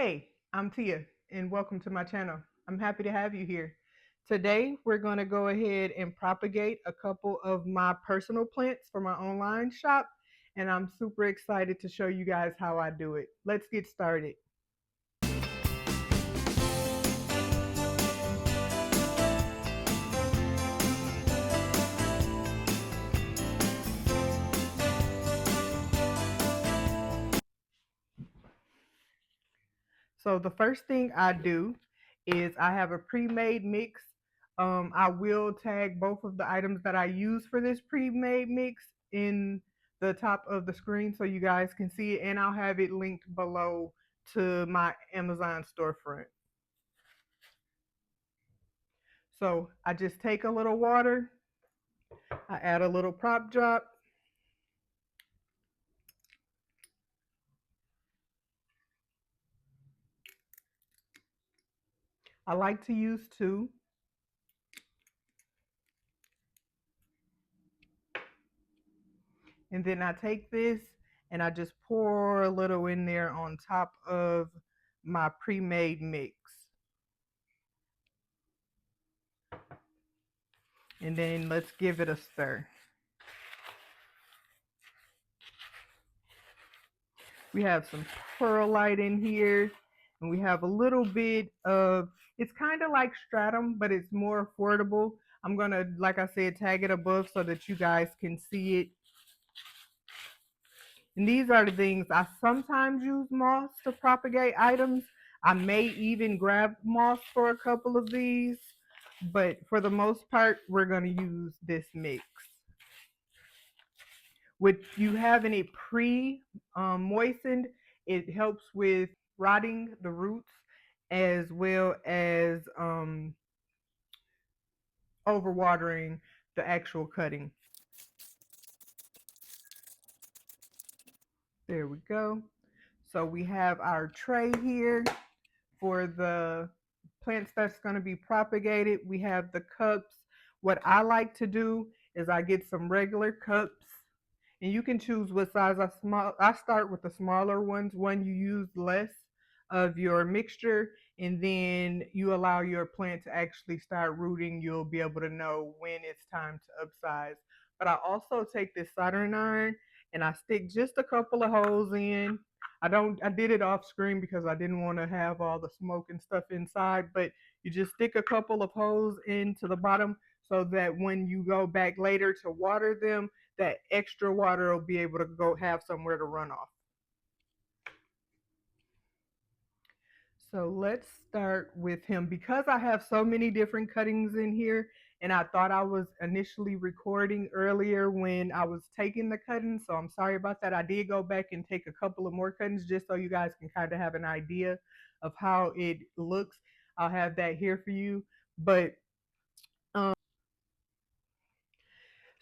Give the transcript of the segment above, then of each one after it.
Hey, I'm Tia, and welcome to my channel. I'm happy to have you here. Today, we're going to go ahead and propagate a couple of my personal plants for my online shop, and I'm super excited to show you guys how I do it. Let's get started. So the first thing I do is I have a pre-made mix. I will tag both of the items that I use for this pre-made mix in the top of the screen so you guys can see it, and I'll have it linked below to my Amazon storefront. So I just take a little water, I add a little prop drop. I like to use two. And then I take this and I just pour a little in there on top of my pre-made mix. And then let's give it a stir. We have some perlite in here, and we have a little bit of, it's kind of like stratum, but it's more affordable. I'm gonna, like I said, tag it above so that you guys can see it. And these are the things I sometimes use moss to propagate items. I may even grab moss for a couple of these, but for the most part, we're gonna use this mix. With you having it pre-moistened, it helps with rotting the roots as well as overwatering the actual cutting. There we go. So we have our tray here for the plants that's going to be propagated. We have the cups. What I like to do is I get some regular cups, and you can choose what size. I start with the smaller ones. One, you use less of your mixture, and then you allow your plant to actually start rooting. You'll be able to know when it's time to upsize. But I also take this soldering iron and I stick just a couple of holes in. I did it off screen because I didn't want to have all the smoke and stuff inside, but you just stick a couple of holes into the bottom so that when you go back later to water them, that extra water will be able to go have somewhere to run off. So let's start with him. Because I have so many different cuttings in here, and I thought I was initially recording earlier when I was taking the cuttings, so I'm sorry about that. I did go back and take a couple of more cuttings just so you guys can kind of have an idea of how it looks. I'll have that here for you. But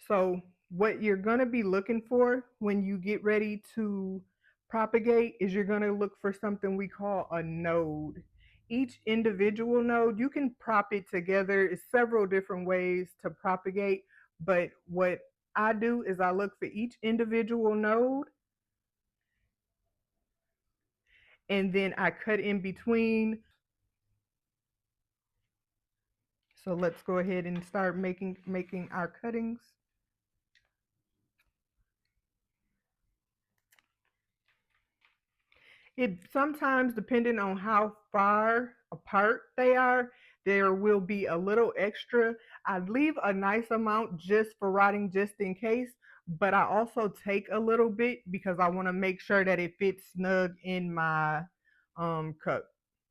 so what you're going to be looking for when you get ready to propagate is you're going to look for something we call a node. Each individual node, you can prop it together. It's several different ways to propagate, but what I do is I look for each individual node and then I cut in between. So let's go ahead and start making our cuttings. It sometimes, depending on how far apart they are, there will be a little extra. I leave a nice amount just for rotting, just in case, but I also take a little bit because I want to make sure that it fits snug in my cup.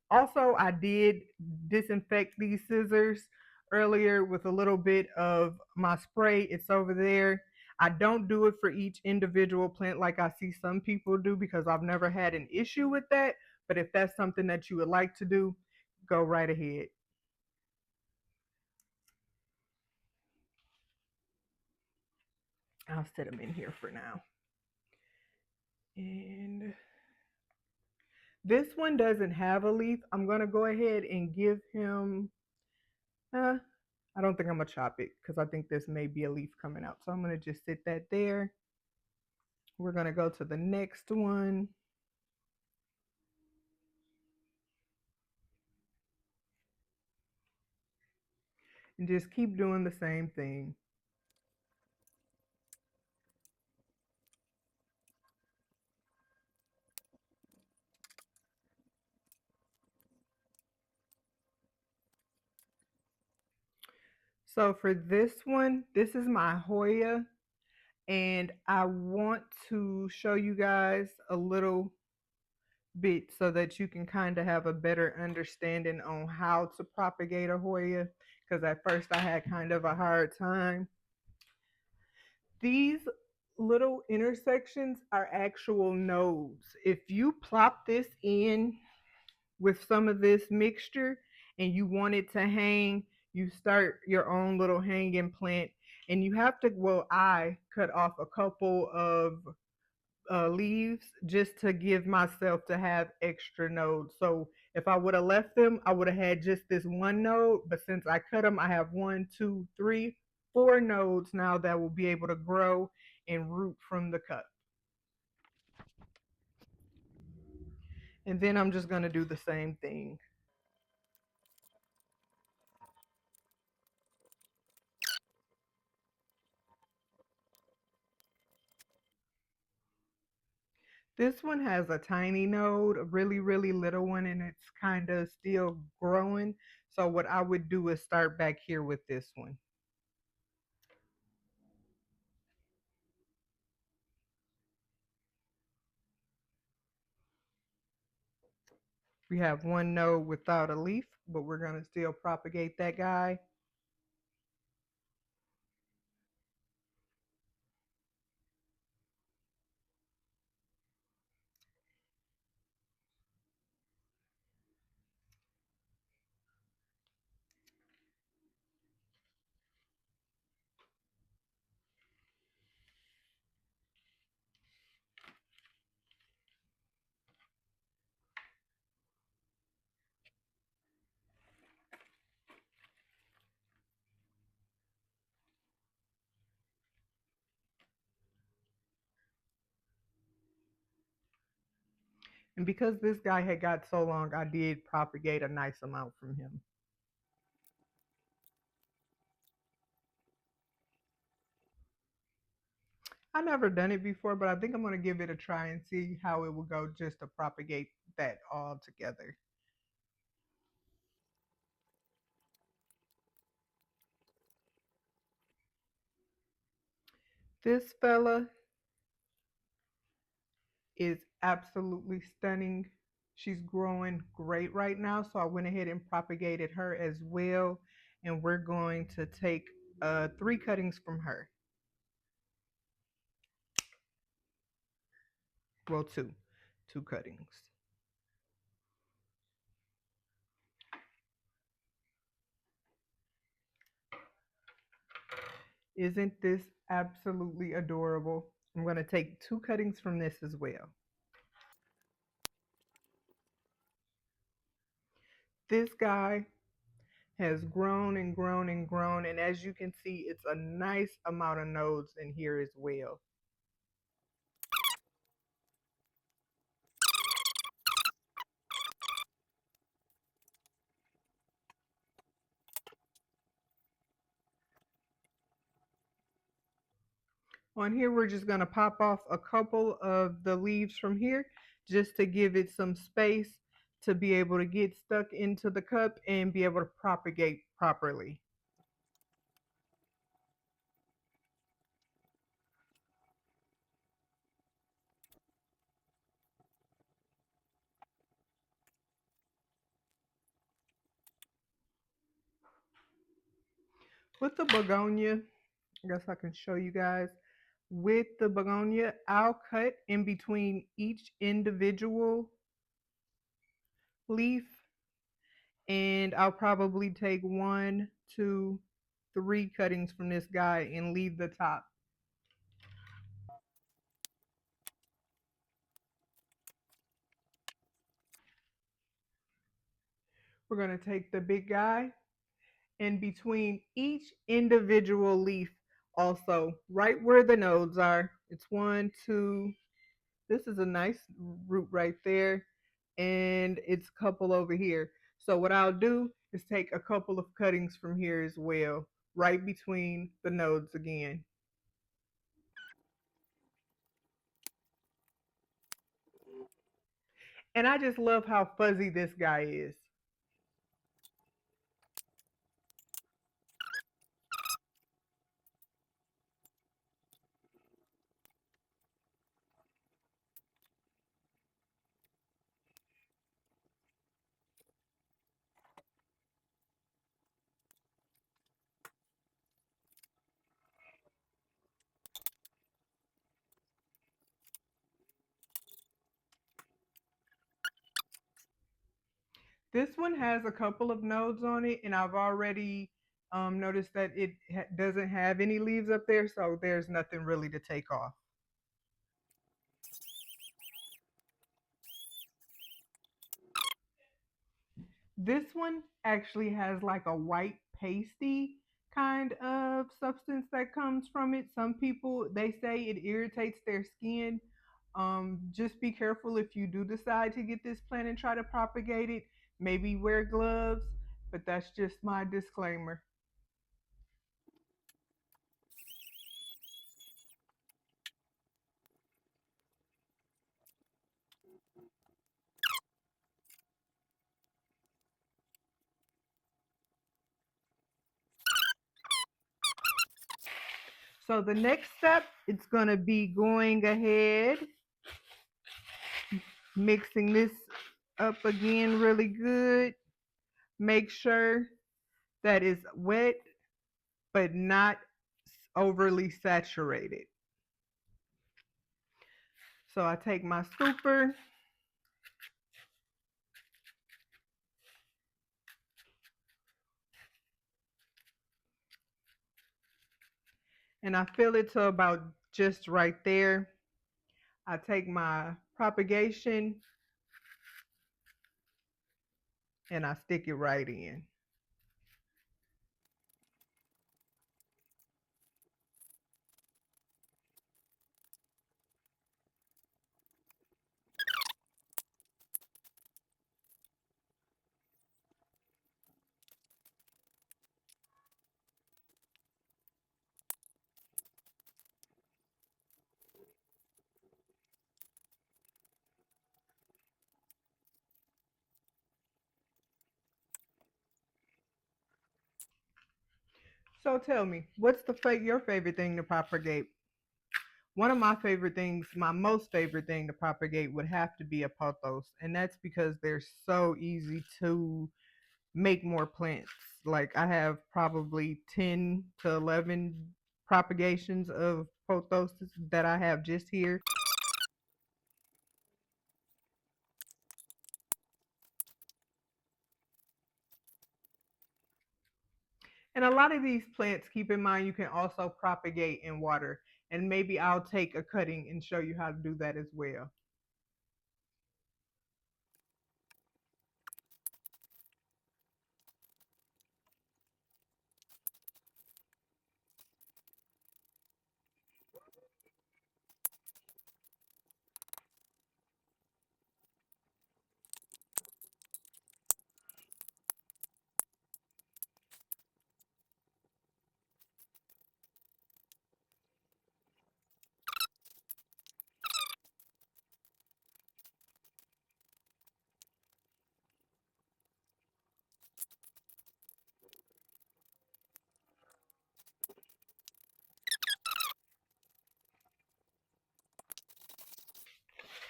Also, I did disinfect these scissors earlier with a little bit of my spray. It's over there. I don't do it for each individual plant like I see some people do because I've never had an issue with that. But if that's something that you would like to do, go right ahead. I'll set them in here for now. And this one doesn't have a leaf. I'm going to go ahead and give him, I don't think I'm going to chop it because I think this may be a leaf coming out. So I'm going to just sit that there. We're going to go to the next one. and just keep doing the same thing. So for this one, this is my Hoya, and I want to show you guys a little bit so that you can kind of have a better understanding on how to propagate a Hoya, because at first I had kind of a hard time. These little intersections are actual nodes. If you plop this in with some of this mixture and you want it to hang, you start your own little hanging plant, and you have to, well, I cut off a couple of leaves just to give myself to have extra nodes. So if I would have left them, I would have had just this one node. But since I cut them, I have one, two, three, four nodes now that will be able to grow and root from the cup. And then I'm just going to do the same thing. This one has a tiny node, a really, really little one, and it's kind of still growing. So what I would do is start back here with this one. We have one node without a leaf, but we're going to still propagate that guy. And because this guy had got so long, I did propagate a nice amount from him. I never done it before, but I think I'm going to give it a try and see how it will go just to propagate that all together. This fella is absolutely stunning. She's growing great right now, so I went ahead and propagated her as well. And we're going to take three cuttings from her. Well, two cuttings. Isn't this absolutely adorable? I'm going to take two cuttings from this as well. This guy has grown and grown and grown, and as you can see, it's a nice amount of nodes in here as well. On here, we're just going to pop off a couple of the leaves from here just to give it some space to be able to get stuck into the cup and be able to propagate properly. With the begonia, I guess I can show you guys. With the begonia, I'll cut in between each individual leaf, and I'll probably take one, two, three cuttings from this guy and leave the top. We're going to take the big guy, and between each individual leaf, also right where the nodes are, it's one, two. This is a nice root right there, and it's a couple over here. So what I'll do is take a couple of cuttings from here as well, right between the nodes again. And I just love how fuzzy this guy is. This one has a couple of nodes on it, and I've already noticed that it doesn't have any leaves up there, so there's nothing really to take off. This one actually has like a white pasty kind of substance that comes from it. Some people, they say it irritates their skin. Just be careful if you do decide to get this plant and try to propagate it. Maybe wear gloves, but that's just my disclaimer. So the next step, it's going to be going ahead, mixing this up again really good. Make sure that it's wet but not overly saturated. So I take my scooper and I fill it to about just right there. I take my propagation and I stick it right in. So tell me, what's your favorite thing to propagate? One of my favorite things, my most favorite thing to propagate would have to be a pothos, and that's because they're so easy to make more plants. Like I have probably 10 to 11 propagations of pothos that I have just here. And a lot of these plants, keep in mind, you can also propagate in water. And maybe I'll take a cutting and show you how to do that as well.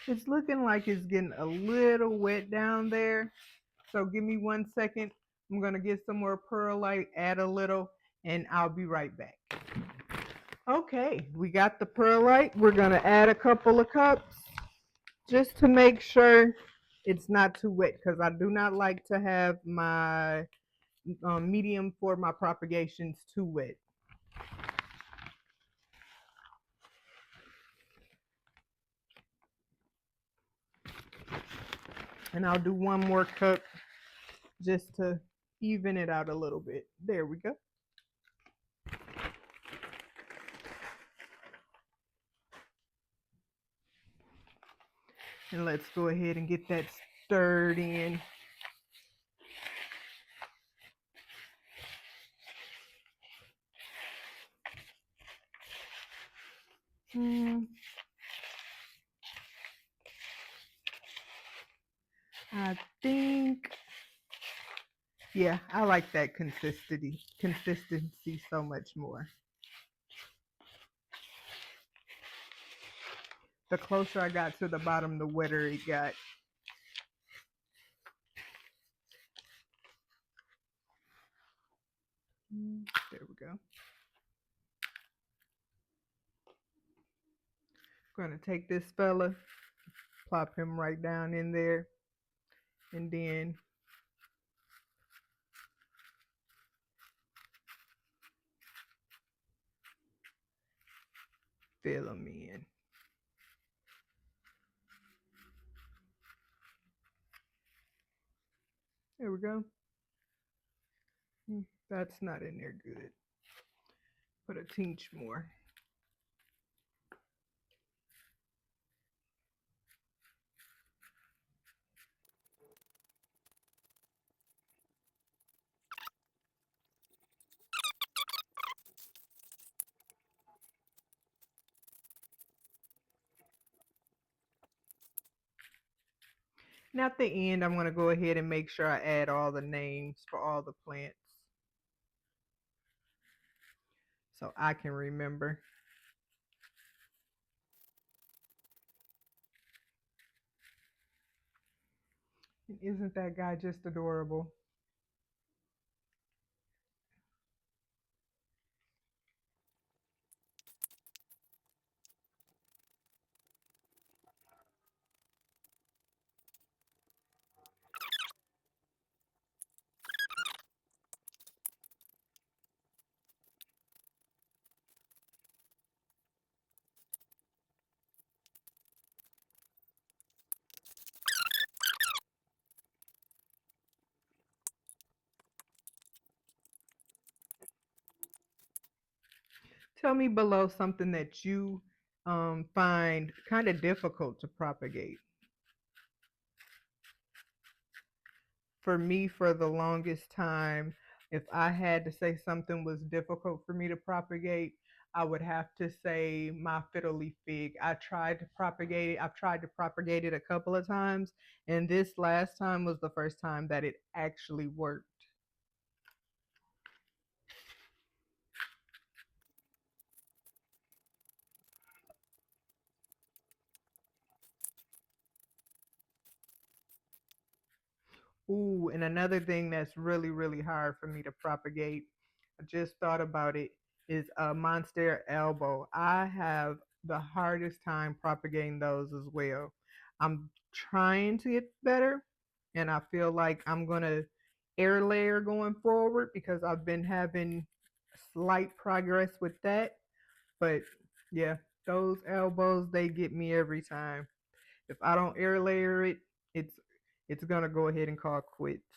It's looking like it's getting a little wet down there. So give me 1 second. I'm going to get some more perlite, add a little, and I'll be right back. Okay, we got the perlite. We're going to add a couple of cups just to make sure it's not too wet because I do not like to have my medium for my propagations too wet. And I'll do one more cup just to even it out a little bit. There we go. And let's go ahead and get that stirred in. I think, yeah, I like that consistency so much more. The closer I got to the bottom, the wetter it got. There we go. I'm going to take this fella, plop him right down in there, and then fill him in. There we go. That's not in there good. Put a tinge more. Now at the end, I'm going to go ahead and make sure I add all the names for all the plants so I can remember. And isn't that guy just adorable? Tell me below something that you find kind of difficult to propagate. For me, for the longest time, if I had to say something was difficult for me to propagate, I would have to say my fiddle leaf fig. I tried to propagate it. I've tried to propagate it a couple of times, and this last time was the first time that it actually worked. Ooh, and another thing that's really, really hard for me to propagate, I just thought about it, is a monster elbow. I have the hardest time propagating those as well. I'm trying to get better, and I feel like I'm gonna air layer going forward because I've been having slight progress with that. But yeah, those elbows, they get me every time. If I don't air layer it, it's it's gonna go ahead and call quits.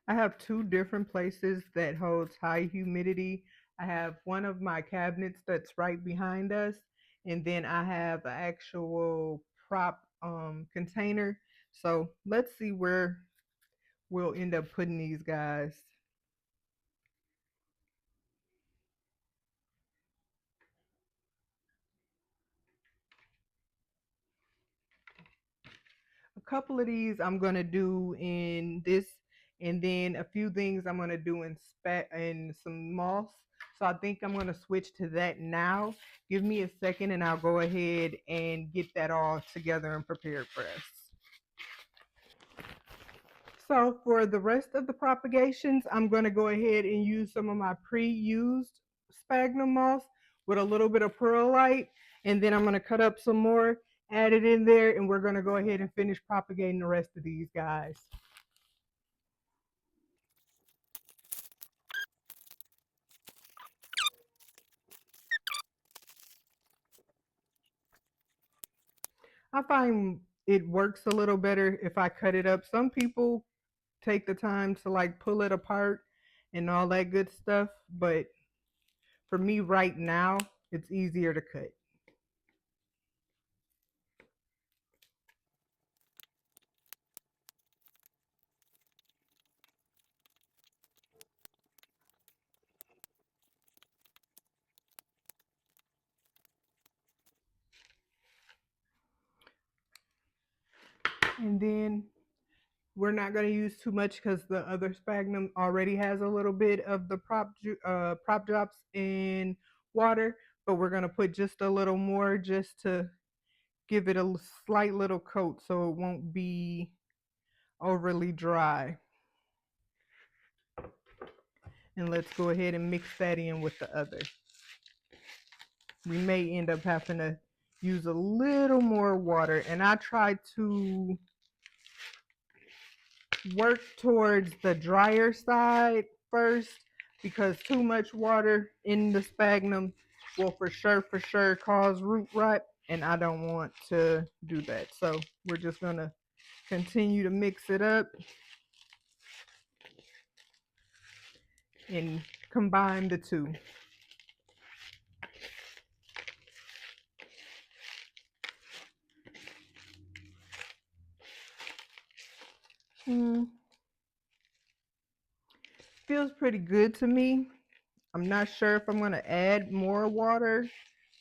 I have two different places that holds high humidity. I have one of my cabinets that's right behind us, and then I have an actual prop container. So let's see where we'll end up putting these guys. A couple of these I'm gonna do in this, and then a few things I'm gonna do in some moss. So I think I'm gonna switch to that now. Give me a second, and I'll go ahead and get that all together and prepared for us. So for the rest of the propagations, I'm gonna go ahead and use some of my pre-used sphagnum moss with a little bit of perlite, and then I'm gonna cut up some more, add it in there, and we're gonna go ahead and finish propagating the rest of these guys. I find it works a little better if I cut it up. Some people take the time to like pull it apart and all that good stuff, but for me right now, it's easier to cut. And then we're not going to use too much because the other sphagnum already has a little bit of the prop drops in water, but we're going to put just a little more just to give it a slight little coat so it won't be overly dry. And let's go ahead and mix that in with the other. We may end up having to use a little more water, and I try to work towards the drier side first because too much water in the sphagnum will for sure cause root rot, and I don't want to do that. So we're just gonna continue to mix it up and combine the two. Feels pretty good to me. I'm not sure if I'm going to add more water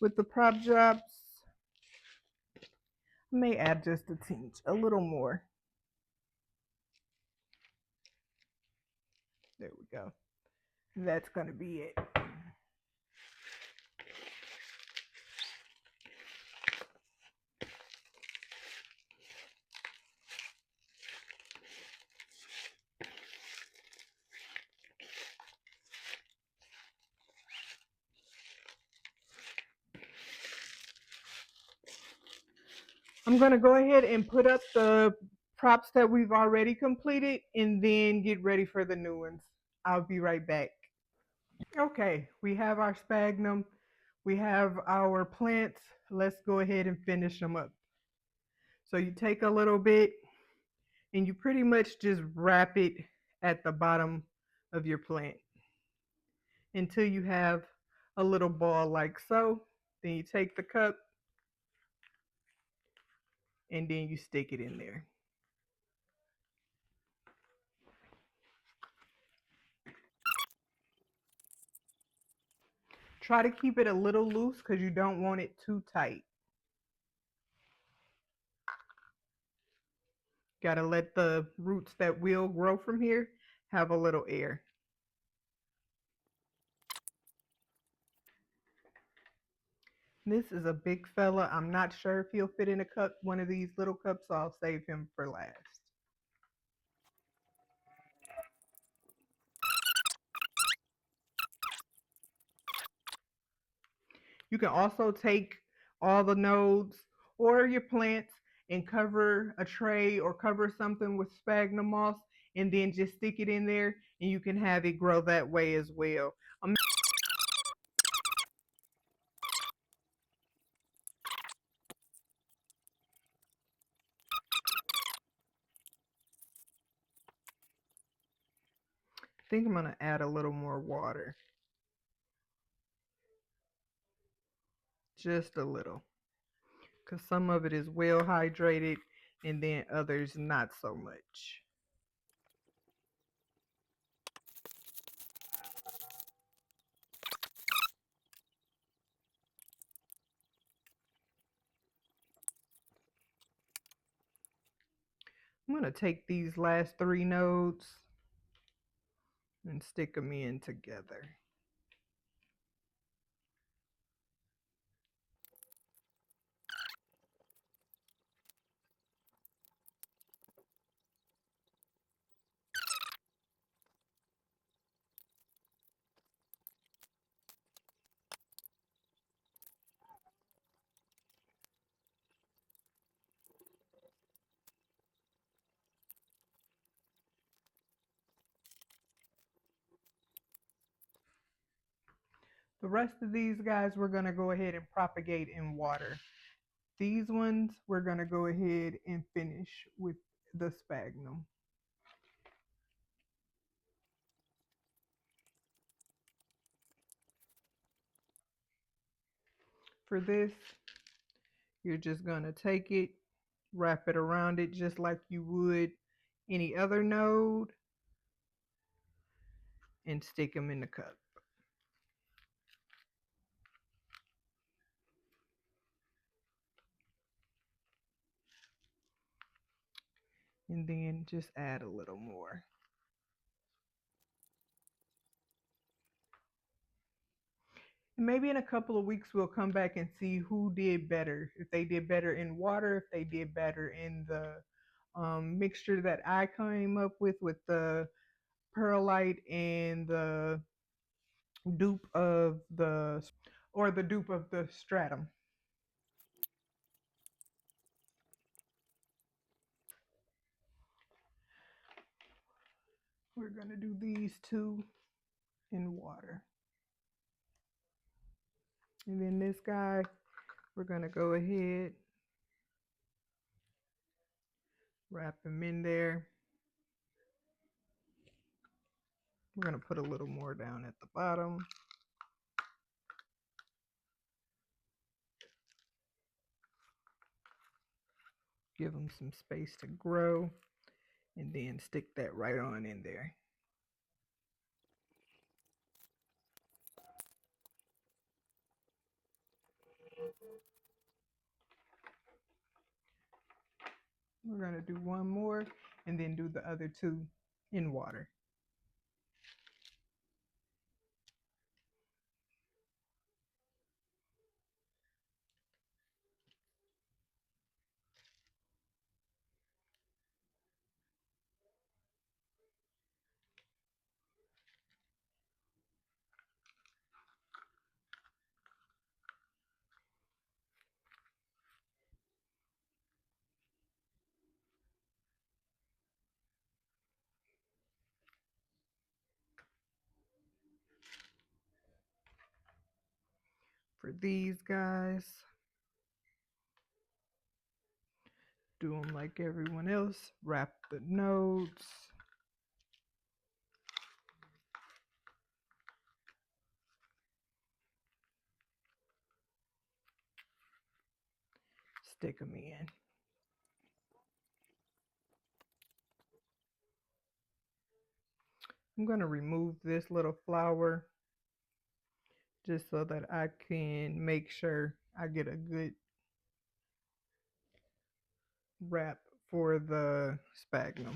with the prop drops. I may add just a tinge, a little more. There we go. That's going to be it. I'm going to go ahead and put up the props that we've already completed and then get ready for the new ones. I'll be right back. Okay, we have our sphagnum. We have our plants. Let's go ahead and finish them up. So you take a little bit and you pretty much just wrap it at the bottom of your plant until you have a little ball like so. Then you take the cup and then you stick it in there. Try to keep it a little loose because you don't want it too tight. Got to let the roots that will grow from here have a little air. This is a big fella. I'm not sure if he'll fit in a cup, one of these little cups, so I'll save him for last. You can also take all the nodes or your plants and cover a tray or cover something with sphagnum moss and then just stick it in there and you can have it grow that way as well. I think I'm going to add a little more water. Just a little. Because some of it is well hydrated and then others not so much. I'm going to take these last 3 nodes and stick them in together. The rest of these guys we're going to go ahead and propagate in water. These ones we're going to go ahead and finish with the sphagnum. For this, you're just going to take it, wrap it around it just like you would any other node, and stick them in the cup. and then just add a little more. And maybe in a couple of weeks we'll come back and see who did better. If they did better in water, if they did better in the mixture that I came up with the perlite and the dupe of the stratum. We're gonna do these two in water. And then this guy, we're gonna go ahead, wrap him in there. We're gonna put a little more down at the bottom. Give them some space to grow, and then stick that right on in there. We're going to do one more and then do the other two in water. For these guys, do them like everyone else. Wrap the nodes. Stick them in. I'm going to remove this little flower just so that I can make sure I get a good wrap for the sphagnum.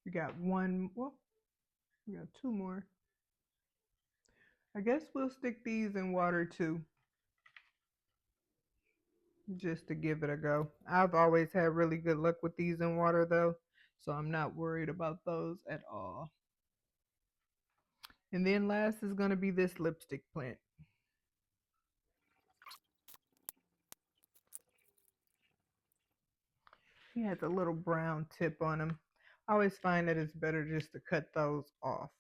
We got one, well, we got two more. I guess we'll stick these in water too, just to give it a go. I've always had really good luck with these in water though, so I'm not worried about those at all. And then last is going to be this lipstick plant. He has a little brown tip on him. I always find that it's better just to cut those off.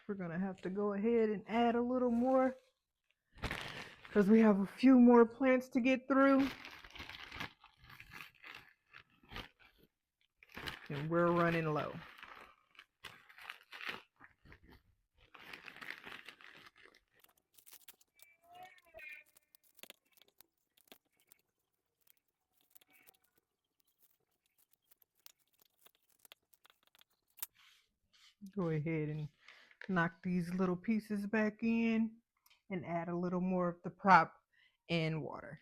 We're going to have to go ahead and add a little more because we have a few more plants to get through. And we're running low. Go ahead and knock these little pieces back in and add a little more of the prop and water.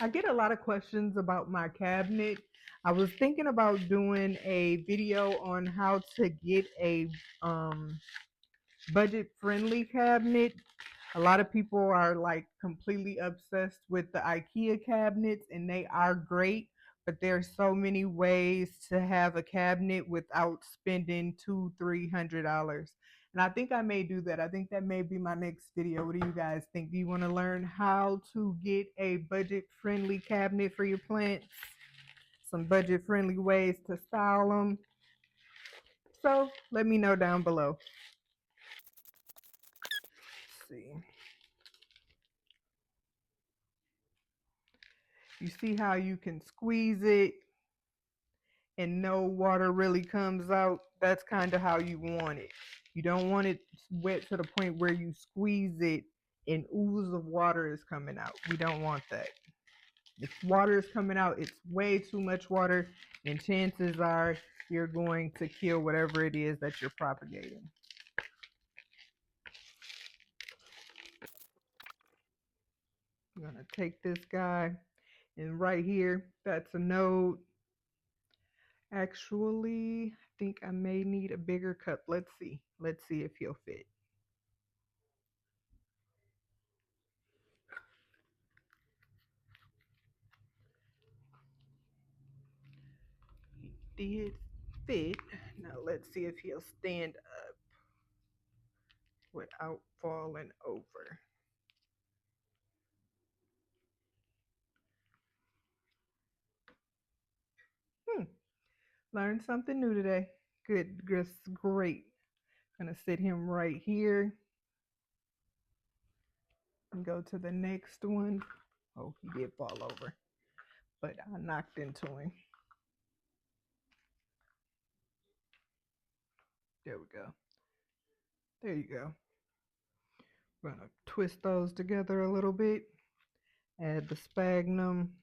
I get a lot of questions about my cabinet. I was thinking about doing a video on how to get a budget friendly cabinet. A lot of people are like completely obsessed with the IKEA cabinets, and they are great, but there's so many ways to have a cabinet without spending $200-300. And I think I may do that. I think that may be my next video. What do you guys think? Do you want to learn how to get a budget friendly cabinet for your plants? Some budget friendly ways to style them. So let me know down below. Let's see. You see how you can squeeze it and no water really comes out? That's kind of how you want it. You don't want it wet to the point where you squeeze it and ooze of water is coming out. We don't want that. If water is coming out, it's way too much water, and chances are you're going to kill whatever it is that you're propagating. I'm going to take this guy, and right here, that's a node. Actually, I think I may need a bigger cup. Let's see. Let's see if he'll fit. He did fit. Now let's see if he'll stand up without falling over. Learned something new today. Good, just great. Gonna sit him right here and go to the next one. Oh, he did fall over, but I knocked into him. There we go. There you go. We're gonna twist those together a little bit. Add the sphagnum.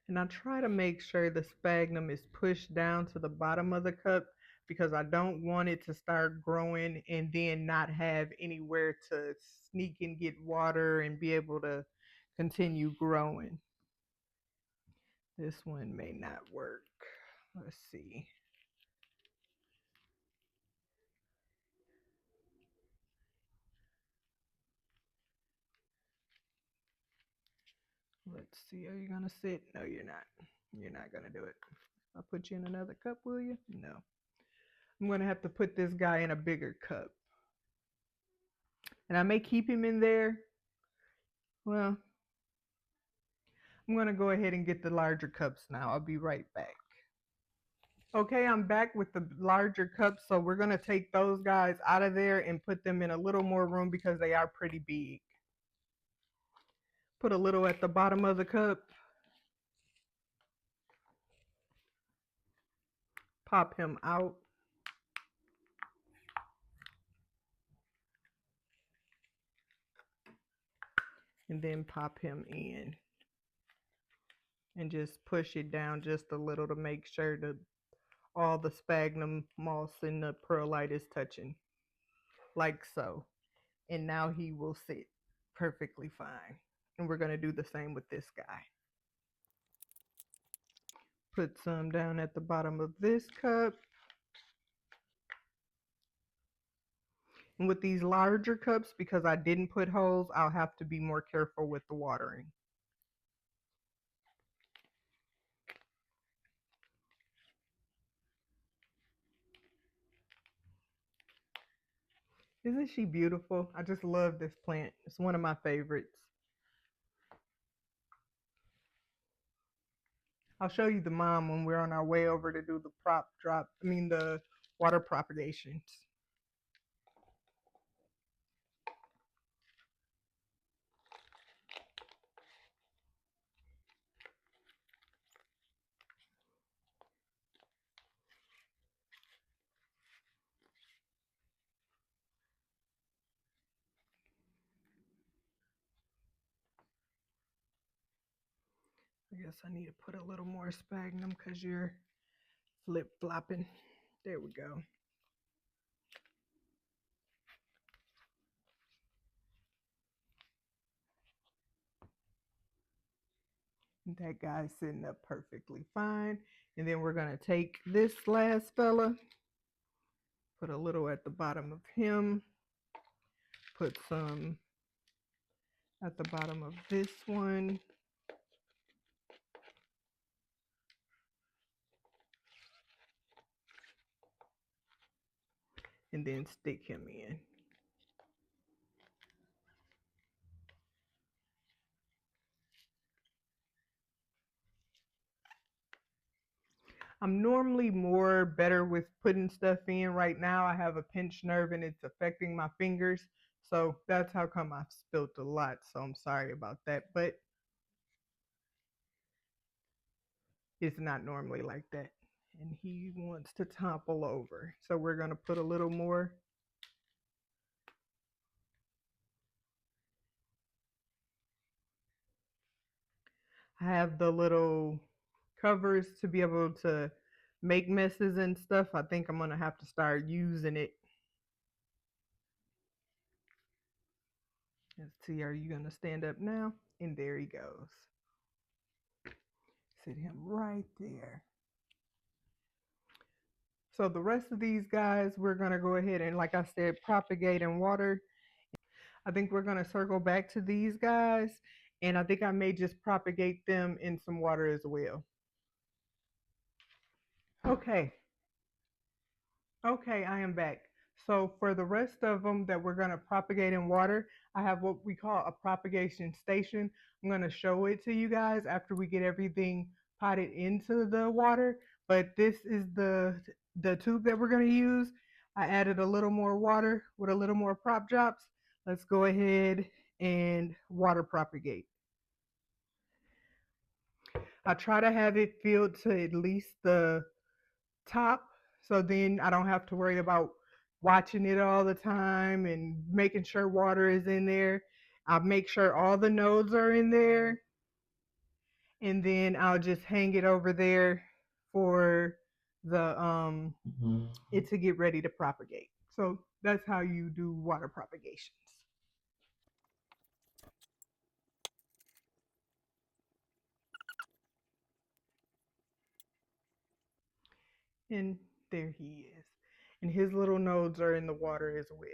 And I try to make sure the sphagnum is pushed down to the bottom of the cup because I don't want it to start growing and then not have anywhere to sneak and get water and be able to continue growing. This one may not work. Let's see. Let's see. Are you going to sit? No, you're not. You're not going to do it. I'll put you in another cup, will you? No. I'm going to have to put this guy in a bigger cup. And I may keep him in there. Well, I'm going to go ahead and get the larger cups now. I'll be right back. Okay, I'm back with the larger cups. So we're going to take those guys out of there and put them in a little more room because they are pretty big. Put a little at the bottom of the cup. Pop him out. And then pop him in. And just push it down just a little to make sure that all the sphagnum moss and the perlite is touching. Like so. And now he will sit perfectly fine. And we're going to do the same with this guy. Put some down at the bottom of this cup. And with these larger cups, because I didn't put holes, I'll have to be more careful with the watering. Isn't she beautiful? I just love this plant. It's one of my favorites. I'll show you the mom when we're on our way over to do the the water propagations. I guess I need to put a little more sphagnum because you're flip-flopping. There we go. That guy's sitting up perfectly fine. And then we're going to take this last fella, put a little at the bottom of him, put some at the bottom of this one. and then stick him in. I'm normally more better with putting stuff in. Right now I have a pinched nerve and it's affecting my fingers. So that's how come I've spilt a lot. So I'm sorry about that. But it's not normally like that. And he wants to topple over. So we're going to put a little more. I have the little covers to be able to make messes and stuff. I think I'm going to have to start using it. Let's see, are you going to stand up now? And there he goes. Sit him right there. So the rest of these guys, we're going to go ahead and, like I said, propagate in water. I think we're going to circle back to these guys. And I think I may just propagate them in some water as well. Okay. Okay, I am back. So for the rest of them that we're going to propagate in water, I have what we call a propagation station. I'm going to show it to you guys after we get everything potted into the water. But this is the tube that we're going to use. I added a little more water with a little more prop drops. Let's go ahead and water propagate. I try to have it filled to at least the top, so then I don't have to worry about watching it all the time and making sure water is in there. I'll make sure all the nodes are in there, and then I'll just hang it over there for the it to get ready to propagate. So that's how you do water propagations. And there he is. And his little nodes are in the water as well.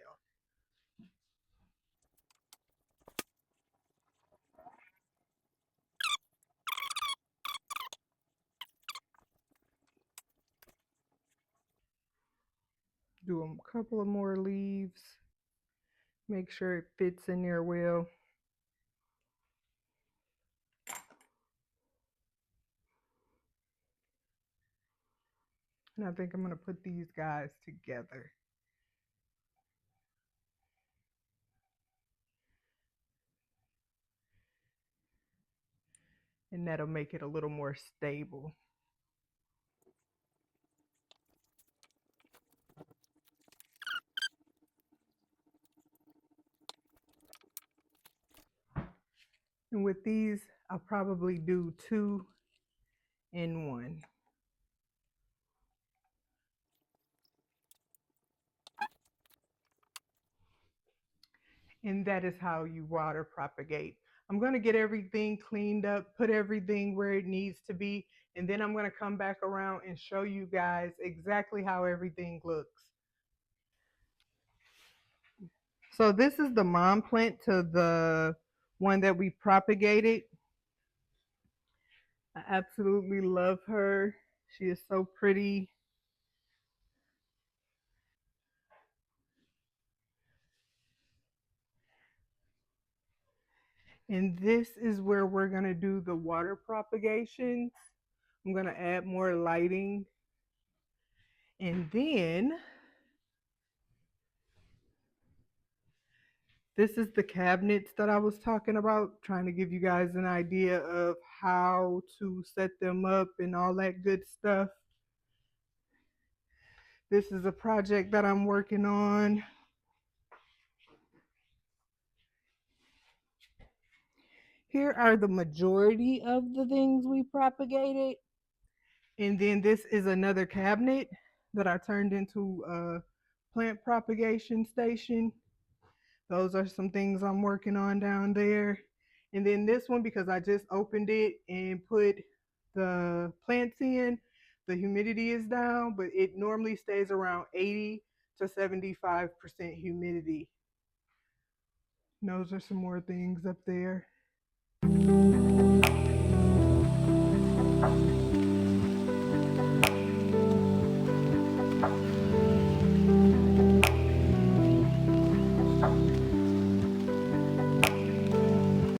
Do a couple of more leaves. Make sure it fits in there well. And I think I'm going to put these guys together. And that'll make it a little more stable. And with these, I'll probably do 2 in 1. And that is how you water propagate. I'm going to get everything cleaned up, put everything where it needs to be, and then I'm going to come back around and show you guys exactly how everything looks. So this is the mom plant to the one that we propagated. I absolutely love her. She is so pretty. And this is where we're going to do the water propagations. I'm going to add more lighting. And then this is the cabinets that I was talking about, trying to give you guys an idea of how to set them up and all that good stuff. This is a project that I'm working on. Here are the majority of the things we propagated. And then this is another cabinet that I turned into a plant propagation station. Those are some things I'm working on down there. And then this one, because I just opened it and put the plants in, the humidity is down, but it normally stays around 80 to 75% humidity. And those are some more things up there.